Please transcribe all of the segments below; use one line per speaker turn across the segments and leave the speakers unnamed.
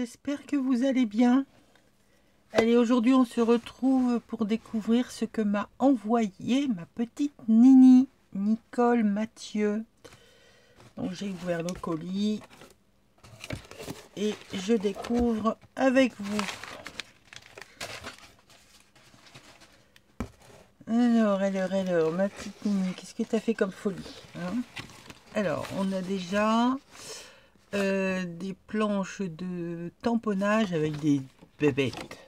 j'espère que vous allez bien. Allez, aujourd'hui on se retrouve pour découvrir ce que m'a envoyé ma petite Nini, Nicole Mathieu. Donc j'ai ouvert le colis et je découvre avec vous. Alors, ma petite Nini, qu'est-ce que tu as fait comme folie, hein? Alors, on a déjà des planches de tamponnage avec des bébêtes,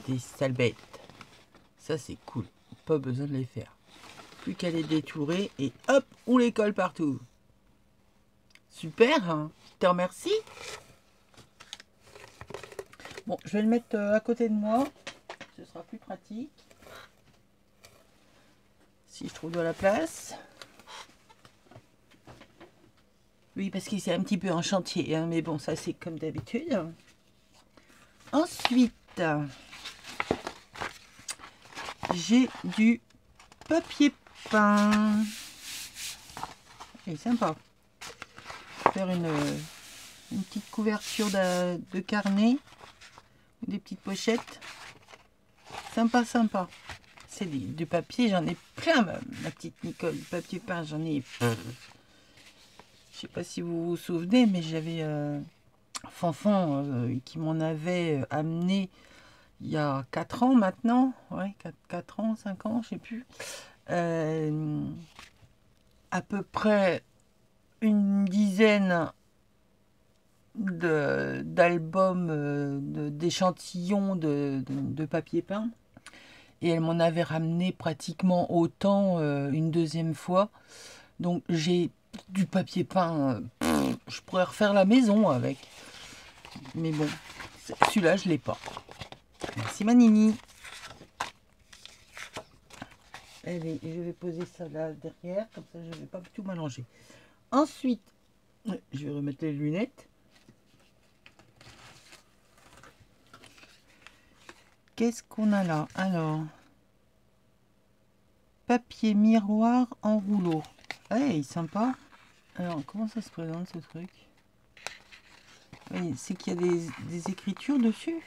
des sales bêtes. Ça, c'est cool. Pas besoin de les faire. Plus qu'à les détourer et hop, on les colle partout. Super, hein? Je te remercie. Bon, je vais le mettre à côté de moi. Ce sera plus pratique. Si je trouve de la place. Oui, parce qu'il c'est un petit peu en chantier, hein, mais bon, ça c'est comme d'habitude. Ensuite, j'ai du papier peint. Il est sympa. Faire une petite couverture de carnet, des petites pochettes. Sympa, sympa. C'est du papier, j'en ai plein, ma petite Nicole. Du papier peint, j'en ai. Je sais pas si vous vous souvenez, mais j'avais Fanfan qui m'en avait amené il y a 4 ans maintenant. Ouais, 4 ans, 5 ans, je sais plus. À peu près une dizaine d'albums, d'échantillons de papier peint. Et elle m'en avait ramené pratiquement autant une deuxième fois. Donc j'ai du papier peint, je pourrais refaire la maison avec. Mais bon, celui-là, je ne l'ai pas. Merci ma Nini. Allez, je vais poser ça là derrière, comme ça je ne vais pas tout mélanger. Ensuite, je vais remettre les lunettes. Qu'est-ce qu'on a là? Alors, papier miroir en rouleau. Hey, sympa. Alors, comment ça se présente ce truc? Oui, c'est qu'il y a des écritures dessus.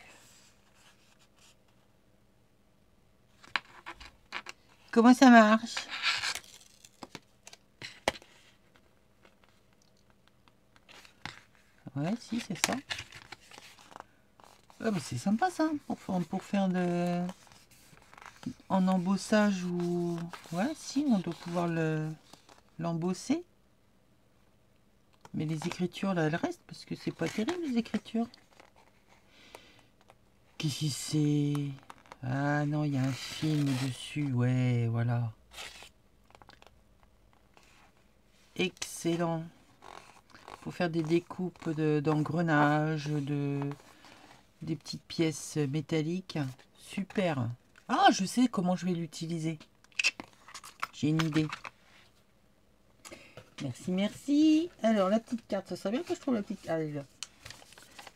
Comment ça marche? Ouais, si, c'est ça. Ah, mais c'est sympa ça, pour faire en embossage ou... Ouais, si, on doit pouvoir l'embosser. Mais les écritures, là, elles restent, parce que c'est pas terrible, les écritures. Qu'est-ce que c'est? Ah non, il y a un film dessus, ouais, voilà. Excellent. Pour faire des découpes d'engrenages, des petites pièces métalliques. Super. Ah, je sais comment je vais l'utiliser. J'ai une idée. Merci, merci. Alors, la petite carte, ça serait bien que je trouve la petite... Ah, elle est là.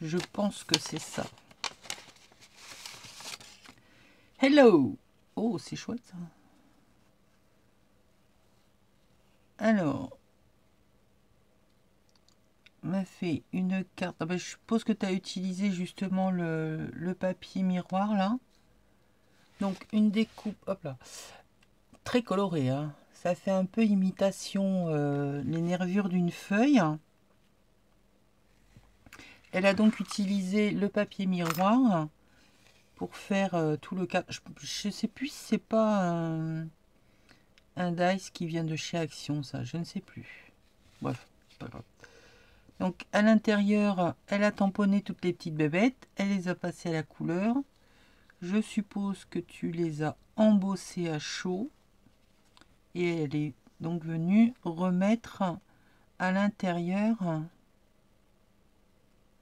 Je pense que c'est ça. Hello. Oh, c'est chouette, ça. Alors, m'a fait une carte. Ah ben, je suppose que tu as utilisé justement le papier miroir, là. Donc, une découpe, hop là. Très colorée, hein. Ça fait un peu imitation les nervures d'une feuille. Elle a donc utilisé le papier miroir pour faire tout le cadre. Je ne sais plus si c'est pas un dice qui vient de chez Action, ça. Je ne sais plus. Bref, c'est pas grave. Donc à l'intérieur, elle a tamponné toutes les petites bébêtes. Elle les a passées à la couleur. Je suppose que tu les as embossées à chaud. Et elle est donc venue remettre à l'intérieur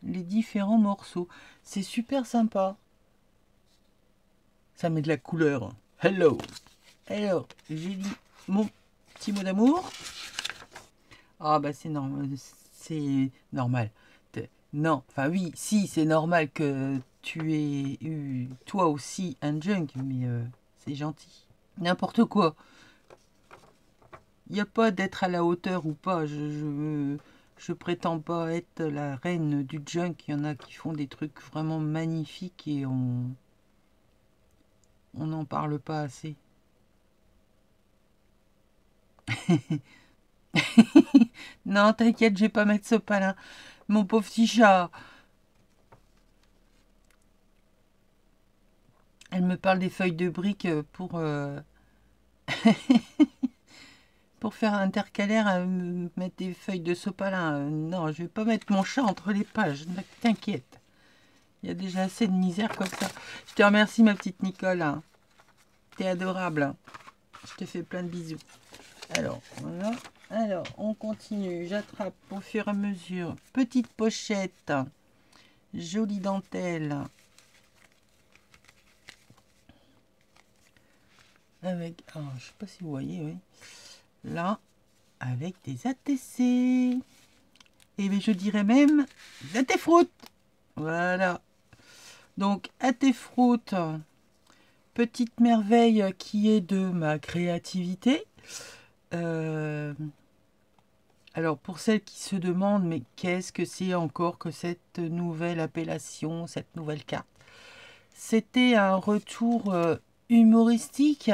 les différents morceaux. C'est super sympa. Ça met de la couleur. Hello. Alors, j'ai dit mon petit mot d'amour. Ah bah c'est normal. C'est normal. Non, enfin oui, si, c'est normal que tu aies eu toi aussi un junk, mais c'est gentil. N'importe quoi. Il n'y a pas d'être à la hauteur ou pas. Je prétends pas être la reine du junk. Il y en a qui font des trucs vraiment magnifiques et on n'en parle pas assez. Non, t'inquiète, je vais pas mettre sopalin. Mon pauvre petit chat. Elle me parle des feuilles de briques pour faire intercalaire, mettre des feuilles de sopalin. Non, je vais pas mettre mon chat entre les pages. T'inquiète. Il y a déjà assez de misère comme ça. Je te remercie, ma petite Nicole. Hein. T'es adorable. Hein. Je te fais plein de bisous. Alors, voilà. Alors, on continue. J'attrape au fur et à mesure. Petite pochette. Jolie dentelle. Avec, alors, je sais pas si vous voyez, oui. Là, avec des ATC. Et je dirais même des AT-fruit. Voilà. Donc, AT-fruit, petite merveille qui est de ma créativité. Alors, pour celles qui se demandent, mais qu'est-ce que c'est encore que cette nouvelle appellation, cette nouvelle carte? C'était un retour humoristique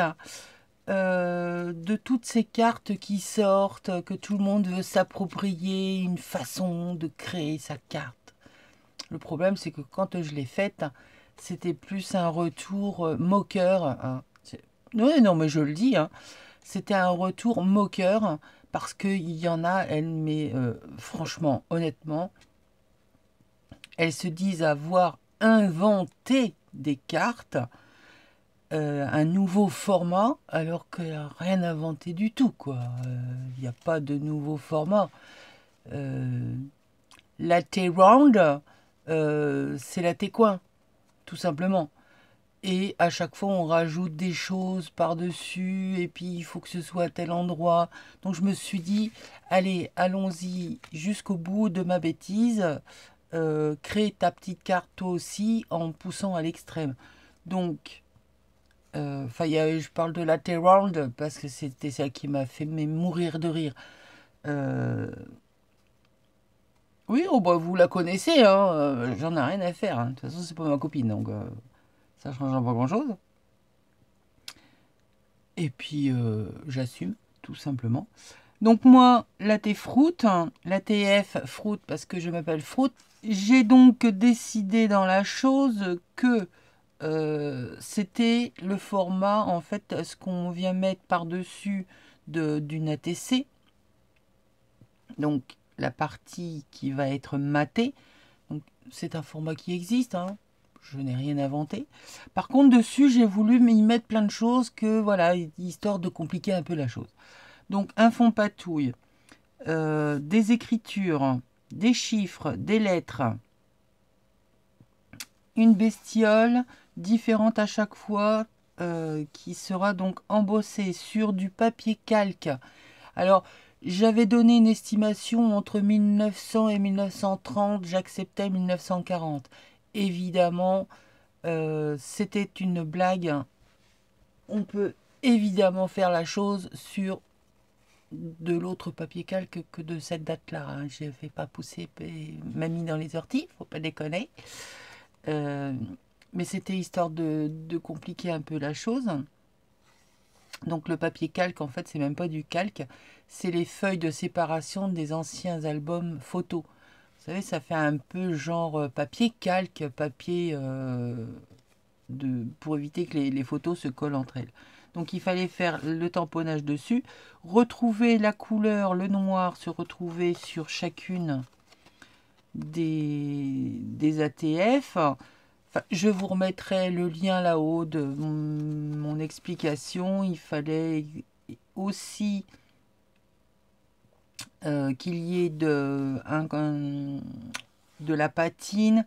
de toutes ces cartes qui sortent, que tout le monde veut s'approprier une façon de créer sa carte. Le problème, c'est que quand je l'ai faite, c'était plus un retour moqueur. Hein. Oui, non, mais je le dis. Hein. C'était un retour moqueur parce qu'il y en a, mais franchement, honnêtement, elles se disent avoir inventé des cartes, un nouveau format, alors qu'il n'y a rien inventé du tout, quoi. Il n'y a pas de nouveau format. Latte round, c'est latte coin, tout simplement. Et à chaque fois, on rajoute des choses par-dessus, et puis il faut que ce soit à tel endroit. Donc je me suis dit, allez, allons-y jusqu'au bout de ma bêtise. Crée ta petite carte toi aussi en poussant à l'extrême. Donc, je parle de la T-Round parce que c'était ça qui m'a fait mourir de rire. Oui, oh bah, vous la connaissez, hein, j'en ai rien à faire. Hein. De toute façon, c'est pas ma copine, donc ça change pas grand-chose. Et puis, j'assume, tout simplement. Donc moi, latte fruit, l'ATF fruit parce que je m'appelle fruit, j'ai donc décidé dans la chose que c'était le format, en fait, ce qu'on vient mettre par-dessus d'une ATC. Donc la partie qui va être matée. Donc c'est un format qui existe, hein. Je n'ai rien inventé. Par contre, dessus, j'ai voulu y mettre plein de choses que, voilà, histoire de compliquer un peu la chose. Donc un fond patouille, des écritures, des chiffres, des lettres, une bestiole différente à chaque fois qui sera donc embossée sur du papier calque. Alors, j'avais donné une estimation entre 1900 et 1930, j'acceptais 1940. Évidemment, c'était une blague. On peut évidemment faire la chose sur de l'autre papier calque que de cette date-là. Hein. Je ne vais pas pousser mamie dans les orties, faut pas déconner. Mais c'était histoire de compliquer un peu la chose. Donc le papier calque, en fait, c'est même pas du calque, c'est les feuilles de séparation des anciens albums photos. Vous savez, ça fait un peu genre papier calque, papier pour éviter que les photos se collent entre elles. Donc il fallait faire le tamponnage dessus, retrouver la couleur, le noir, se retrouver sur chacune des ATF. Enfin, je vous remettrai le lien là-haut de mon explication. Il fallait aussi qu'il y ait de la patine,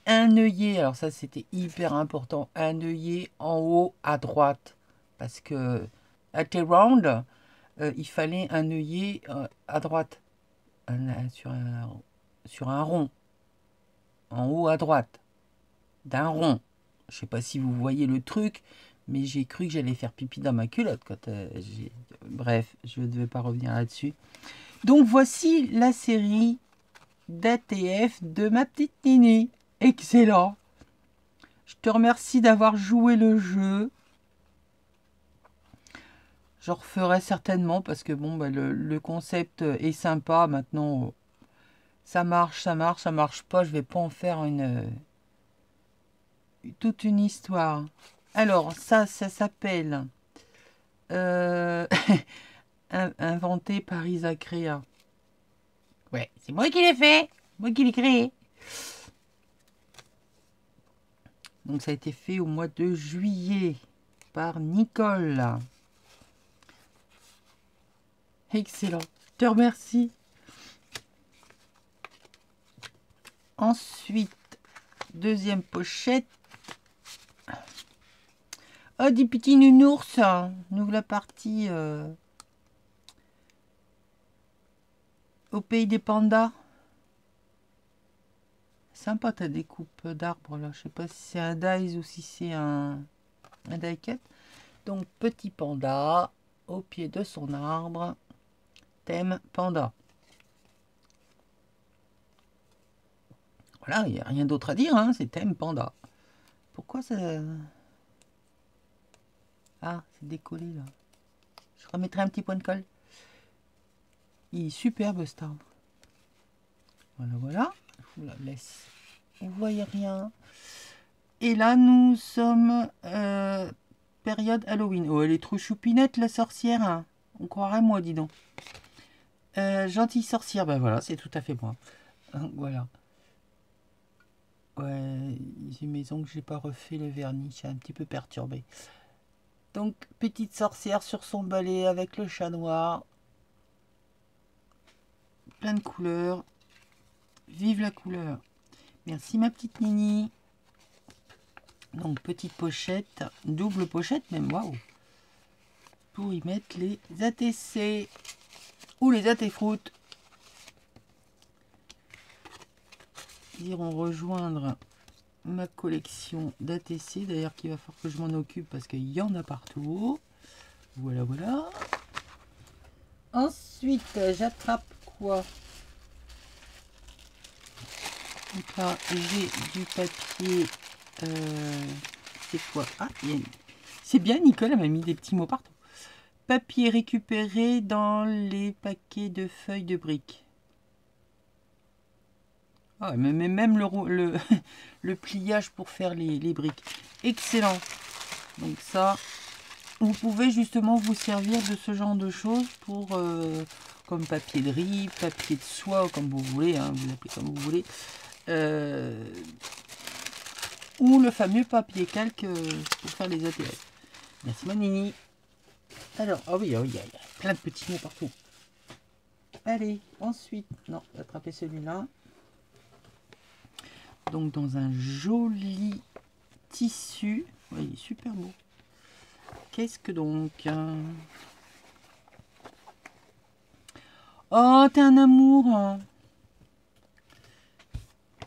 un œillet. Alors ça, c'était hyper important. Un œillet en haut à droite. Parce que à T-Round, il fallait un œillet à droite. Sur un rond. En haut à droite. D'un rond. Je sais pas si vous voyez le truc, Mais j'ai cru que j'allais faire pipi dans ma culotte quand j'ai... Bref, je ne vais pas revenir là-dessus. Donc voici la série d'ATF de ma petite Nini. Excellent. Je te remercie d'avoir joué le jeu. Je referai certainement parce que bon, bah, le concept est sympa. Maintenant, ça marche, ça marche, ça marche pas. Je vais pas en faire toute une histoire. Alors, ça s'appelle inventé par Isaac Rea. Ouais, c'est moi qui l'ai fait. Moi qui l'ai créé. Donc, ça a été fait au mois de juillet par Nicole. Excellent. Je te remercie. Ensuite, deuxième pochette. Oh, des petits nounours. On ouvre la partie au pays des pandas. Sympa ta découpe d'arbres là. Je sais pas si c'est un dice ou si c'est un die-cut. Donc, petit panda au pied de son arbre. Thème panda. Voilà, il n'y a rien d'autre à dire, hein, c'est thème panda. Pourquoi ça... Ah, c'est décollé là. Je remettrai un petit point de colle. Il est superbe cet arbre. Voilà, voilà. Je vous la laisse. Vous voyez rien. Et là, nous sommes période Halloween. Oh, elle est trop choupinette la sorcière. Hein. On croirait moi, dis donc. Gentille sorcière, ben voilà, c'est tout à fait moi. Voilà. Ouais, j'ai mes ongles, j'ai pas refait le vernis, je suis un petit peu perturbé. Donc, petite sorcière sur son balai avec le chat noir. Plein de couleurs. Vive la couleur. Merci ma petite Nini. Donc, petite pochette, double pochette même, waouh. Pour y mettre les ATC ou les AT-fruits. Ils iront rejoindre ma collection d'ATC. D'ailleurs, qu'il va falloir que je m'en occupe parce qu'il y en a partout. Voilà, voilà. Ensuite, j'attrape quoi? Donc là, j'ai du papier. C'est quoi? Ah, c'est bien, Nicole, elle m'a mis des petits mots partout. Papier récupéré dans les paquets de feuilles de briques. Ah, mais même le pliage pour faire les briques. Excellent. Donc ça, vous pouvez justement vous servir de ce genre de choses pour comme papier de riz, papier de soie, comme vous voulez, hein, vous l'appelez comme vous voulez. Ou le fameux papier calque pour faire les ATF. Merci ma Nini. Alors, ah oui, il y a plein de petits mots partout. Allez, ensuite, non, attraper celui-là. Donc dans un joli tissu. Ouais, il est super beau. Qu'est-ce que donc? Oh, t'es un amour.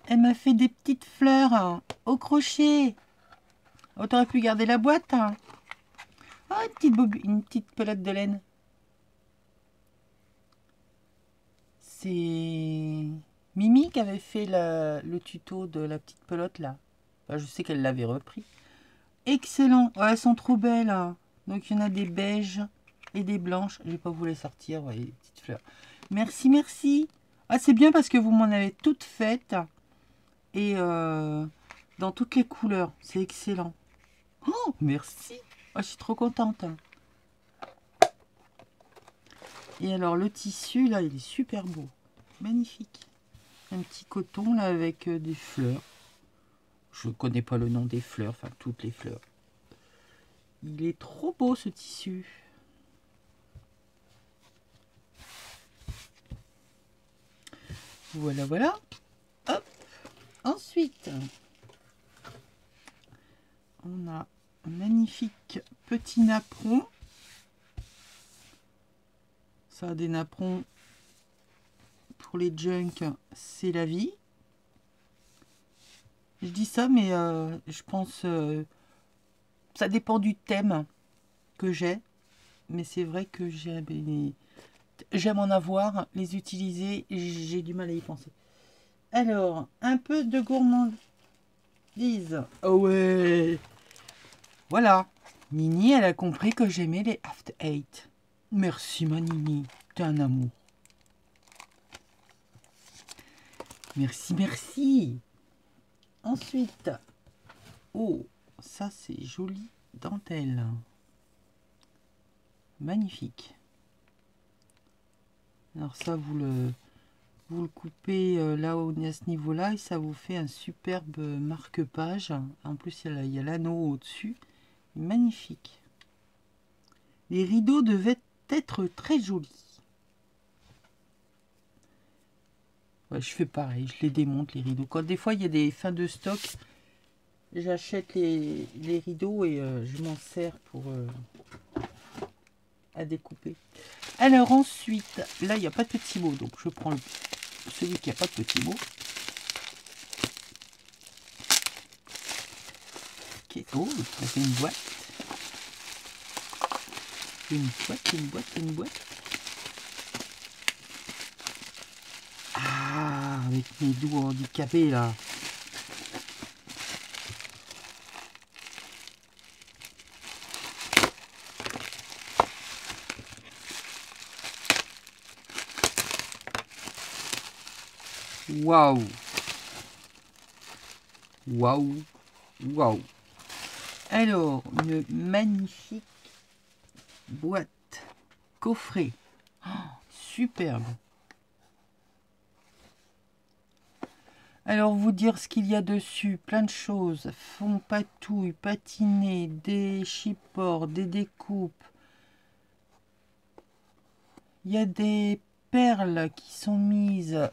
Elle m'a fait des petites fleurs au crochet. Oh, t'aurais pu garder la boîte. Oh, une petite pelote de laine. C'est Mimi qui avait fait le tuto de la petite pelote là. Enfin, je sais qu'elle l'avait repris. Excellent. Oh, elles sont trop belles. Donc il y en a des beiges et des blanches. Je vais pas vous les sortir. Voyez, les petites fleurs. Merci, merci. Ah, c'est bien parce que vous m'en avez toutes faites. Et dans toutes les couleurs. C'est excellent. Oh, merci. Oh, je suis trop contente. Et alors le tissu là, il est super beau. Magnifique. Un petit coton là avec des fleurs. Je connais pas le nom des fleurs. Enfin, toutes les fleurs. Il est trop beau ce tissu. Voilà, voilà. Hop. Ensuite, on a un magnifique petit napperon. Ça, des napperons pour les junk, c'est la vie. Je dis ça, mais je pense ça dépend du thème que j'ai. Mais c'est vrai que j'aime en avoir, les utiliser, j'ai du mal à y penser. Alors, un peu de gourmandise. Oh ouais. Voilà. Nini, elle a compris que j'aimais les After Eight. Merci ma Nini, t'es un amour. Merci, merci. Ensuite, oh, ça c'est joli dentelle. Magnifique. Alors ça, vous le coupez là à ce niveau-là et ça vous fait un superbe marque-page. En plus, il y a l'anneau au-dessus. Magnifique. Les rideaux devaient être très jolis. Ouais, je fais pareil, je les démonte les rideaux. Quand des fois il y a des fins de stock, j'achète les rideaux et je m'en sers pour à découper. Alors ensuite, là il n'y a pas de petits mots, donc je prends celui qui n'a pas de petits mots. Okay. Oh, ça fait une boîte. Une boîte, une boîte, une boîte. Ah, avec mes doigts handicapés là. Waouh! Waouh! Waouh! Alors, une magnifique boîte coffret. Oh, superbe! Alors, vous dire ce qu'il y a dessus, plein de choses. Fond patouille, patiné, des chipboards, des découpes. Il y a des perles qui sont mises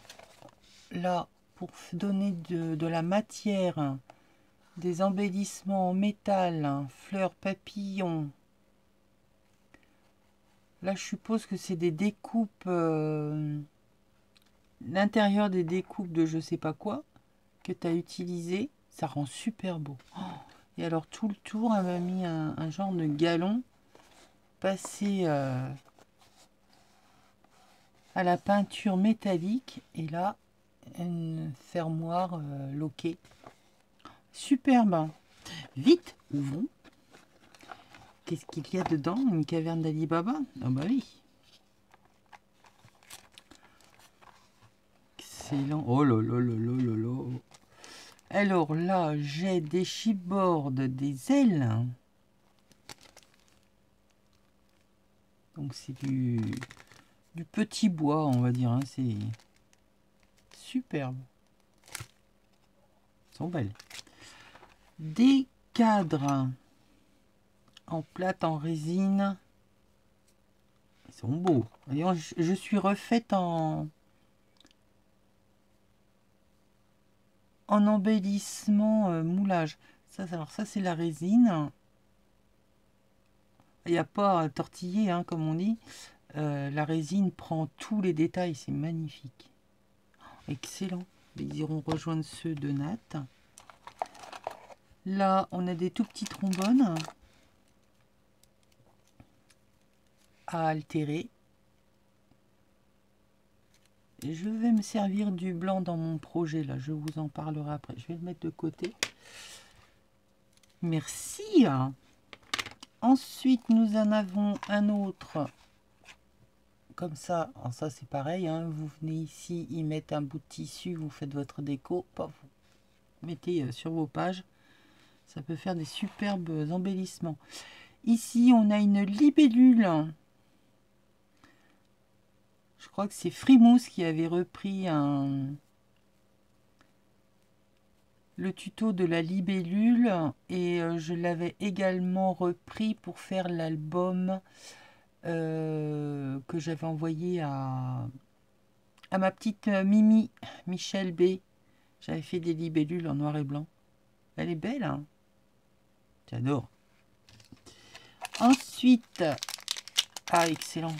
là pour donner de la matière. Des embellissements en métal, fleurs, papillons. Là, je suppose que c'est des découpes, l'intérieur des découpes de je sais pas quoi, que tu as utilisé. Ça rend super beau. Oh, et alors, tout le tour, elle m'a mis un genre de galon passé à la peinture métallique. Et là, une fermoire loquée. Superbe. Vite, ouvrons. Qu'est-ce qu'il y a dedans? Une caverne d'Ali Baba? Ah bah oui. Excellent. Oh là là là là là là. Alors là, j'ai des chipboards, des ailes. Donc c'est du petit bois, on va dire. Hein. C'est superbe. Elles sont belles. Des cadres en plate, en résine. Ils sont beaux. Voyons, je suis refaite en embellissement moulage. Ça, alors ça c'est la résine. Il n'y a pas à tortiller, hein, comme on dit. La résine prend tous les détails, c'est magnifique. Excellent. Ils iront rejoindre ceux de Nat. Là, on a des tout petits trombones à altérer. Et je vais me servir du blanc dans mon projet, là. Je vous en parlerai après. Je vais le mettre de côté. Merci. Ensuite, nous en avons un autre. Comme ça. Alors ça, c'est pareil. Hein. Vous venez ici, y mettre un bout de tissu. Vous faites votre déco. Pof, vous mettez sur vos pages. Ça peut faire des superbes embellissements. Ici, on a une libellule. Je crois que c'est Frimousse qui avait repris le tuto de la libellule. Et je l'avais également repris pour faire l'album que j'avais envoyé à ma petite Mimi, Michel B. J'avais fait des libellules en noir et blanc. Elle est belle, hein? J'adore. Ensuite, ah excellent,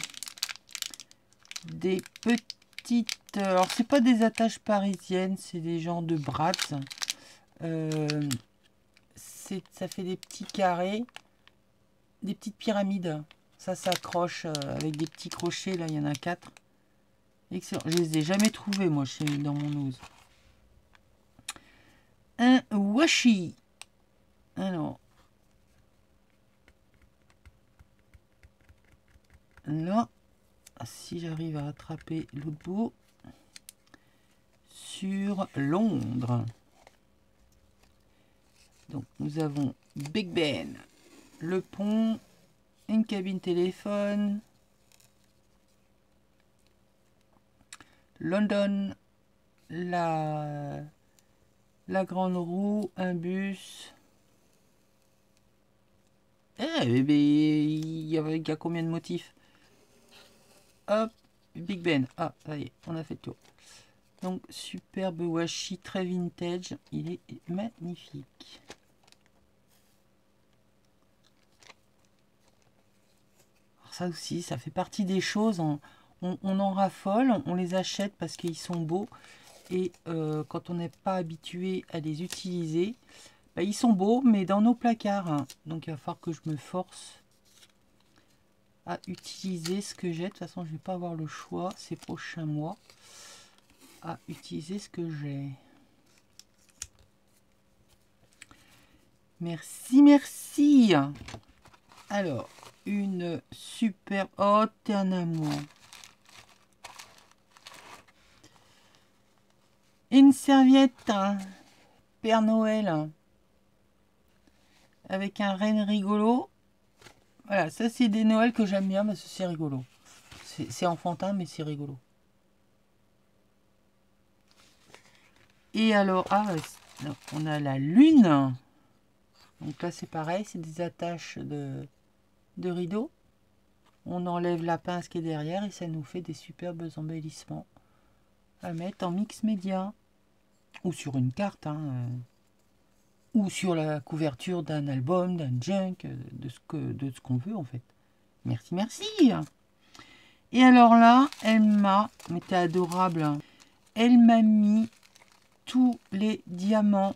des petites, alors c'est pas des attaches parisiennes, c'est des genres de brats. ça fait des petits carrés, des petites pyramides. Ça s'accroche avec des petits crochets. Là, il y en a 4. Excellent. Je les ai jamais trouvés, moi, dans mon ose. Un washi. Alors. Là. Si j'arrive à attraper l'autre bout. Sur Londres. Donc, nous avons Big Ben. Le pont. Une cabine téléphone. London, la grande roue, un bus. Il y a combien de motifs? Hop, Big Ben. Ah, ça y est, on a fait le tour. Donc, superbe washi, très vintage. Il est magnifique. Alors ça aussi, ça fait partie des choses. On en raffole, on les achète parce qu'ils sont beaux. Et quand on n'est pas habitué à les utiliser, bah, ils sont beaux, mais dans nos placards. Hein. Donc il va falloir que je me force à utiliser ce que j'ai. De toute façon, je ne vais pas avoir le choix ces prochains mois à utiliser ce que j'ai. Merci, merci. Alors, une super... Oh, t'es un amour. Une serviette, hein. Père Noël, hein. Avec un renne rigolo. Voilà, ça c'est des Noëls que j'aime bien parce que c'est rigolo. C'est enfantin, mais c'est rigolo. Et alors, non, on a la lune. Donc là c'est pareil, c'est des attaches de rideaux. On enlève la pince qui est derrière et ça nous fait des superbes embellissements à mettre en mix média. Ou sur une carte, hein, ou sur la couverture d'un album, d'un junk, de ce qu'on veut en fait. Merci, merci. Et alors là, elle m'a, mais t'es adorable, hein. Elle m'a mis tous les diamants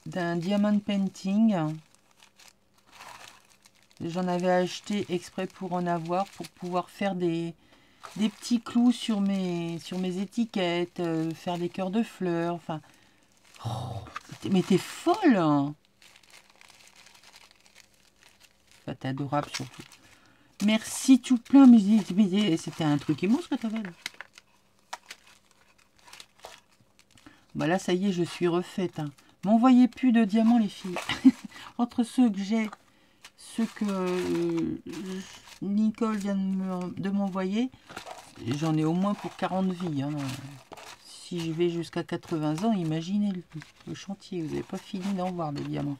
d'un diamond painting. J'en avais acheté exprès pour en avoir, pour pouvoir faire des petits clous sur mes étiquettes, faire des cœurs de fleurs, enfin... Oh, mais t'es folle, hein. Bah, t'es adorable surtout. Merci tout plein, mais c'était un truc immense que t'avais là. Bah là, ça y est, je suis refaite. Hein. M'envoyez plus de diamants, les filles. Entre ceux que j'ai, ceux que Nicole vient de m'envoyer, j'en ai au moins pour 40 vies. Hein. Si je vais jusqu'à 80 ans, imaginez le chantier. Vous n'avez pas fini d'en voir des diamants.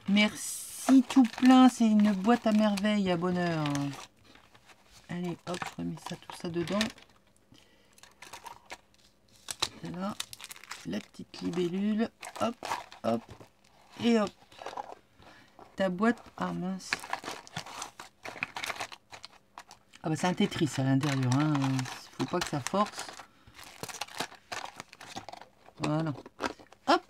Merci tout plein. C'est une boîte à merveille, à bonheur. Allez, hop, je remets ça, tout ça dedans. Là, la petite libellule. Hop, hop, et hop. Ta boîte... Ah mince. Ah bah c'est un Tetris à l'intérieur. Hein. Faut pas que ça force. Voilà. Hop.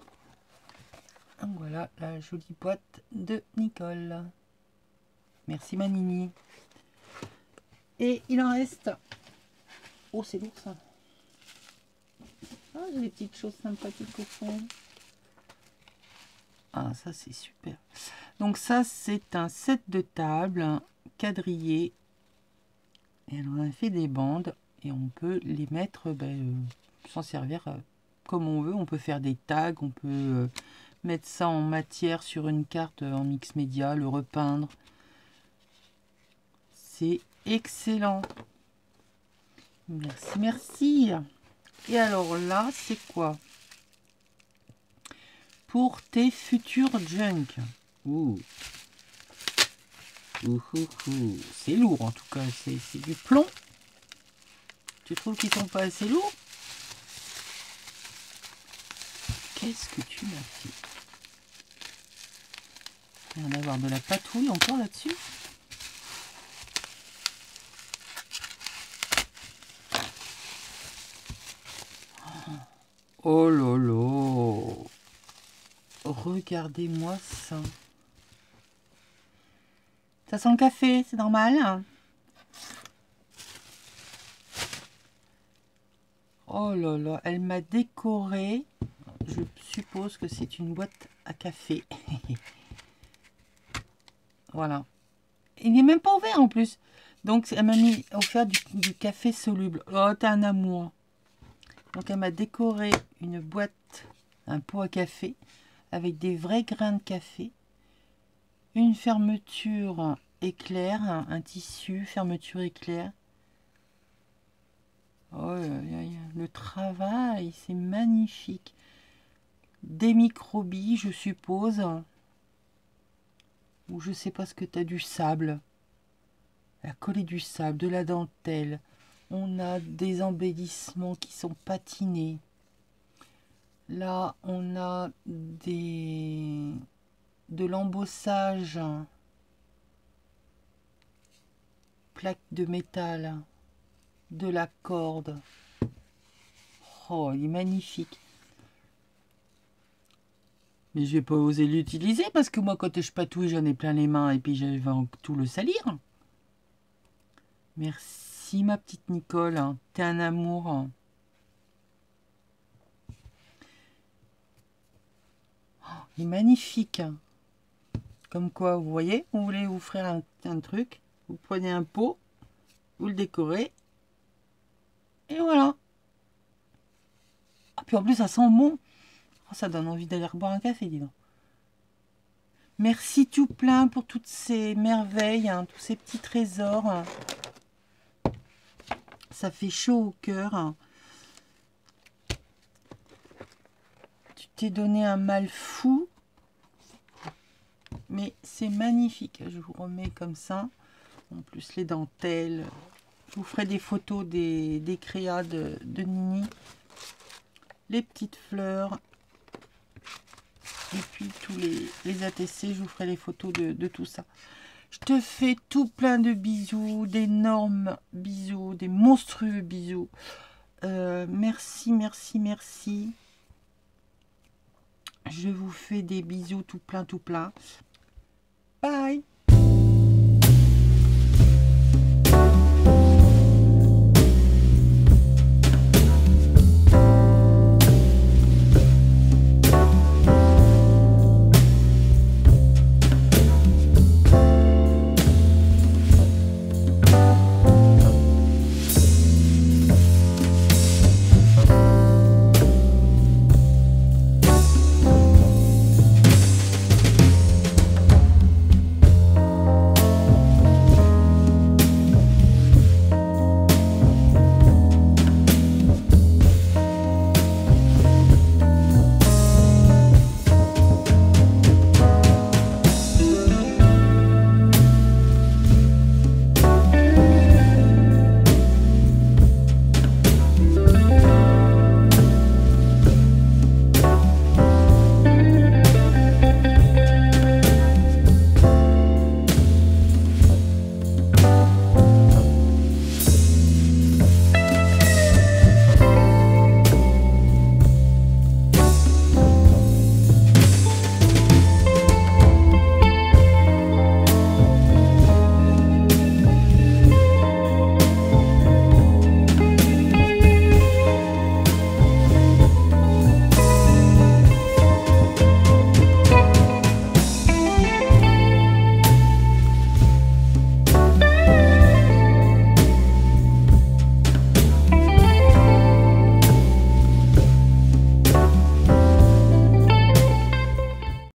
Voilà la jolie boîte de Nicole. Merci Manini. Et il en reste. Oh, c'est lourd ça. Ah, j'ai des petites choses sympathiques au fond. Ah, ça c'est super. Donc ça c'est un set de table, un quadrillé. Et alors on a fait des bandes et on peut les mettre, s'en servir comme on veut. On peut faire des tags, on peut mettre ça en matière sur une carte en mix média, le repeindre. C'est excellent. Merci, merci. Et alors là, c'est quoi? Pour tes futurs junk. Ouh. C'est lourd en tout cas, c'est du plomb. Tu trouves qu'ils sont pas assez lourds? Qu'est-ce que tu m'as fait? Il va y en avoir de la patrouille encore là-dessus. Oh lolo. Oh. Regardez-moi ça. Ça sent le café, c'est normal. Oh là là, elle m'a décoré. Je suppose que c'est une boîte à café. Voilà. Il n'est même pas ouvert en plus. Donc elle m'a mis offert du café soluble. Oh, t'es un amour. Donc elle m'a décoré une boîte, un pot à café, avec des vrais grains de café. Une fermeture éclair, un tissu, fermeture éclair. Oh, le travail, c'est magnifique. Des microbilles, je suppose. Ou je sais pas ce que tu as, du sable. Elle a collé du sable, de la dentelle. On a des embellissements qui sont patinés. Là, on a de l'embossage. Plaque de métal. De la corde. Oh, il est magnifique. Mais je vais pas oser l'utiliser parce que moi, quand je patouille, j'en ai plein les mains et puis je vais tout le salir. Merci, ma petite Nicole. T'es un amour. Oh, il est magnifique. Comme quoi, vous voyez, vous voulez vous faire un truc. Vous prenez un pot, vous le décorez. Et voilà. Ah, puis en plus, ça sent bon. Oh, ça donne envie d'aller boire un café, dis donc. Merci tout plein pour toutes ces merveilles, tous ces petits trésors. Ça fait chaud au cœur. Tu t'es donné un mal fou. Mais c'est magnifique. Je vous remets comme ça. En plus, les dentelles. Je vous ferai des photos des créas de Nini. Les petites fleurs. Et puis tous les ATC. Je vous ferai les photos de tout ça. Je te fais tout plein de bisous. D'énormes bisous. Des monstrueux bisous. Merci, merci, merci. Je vous fais des bisous tout plein, tout plein.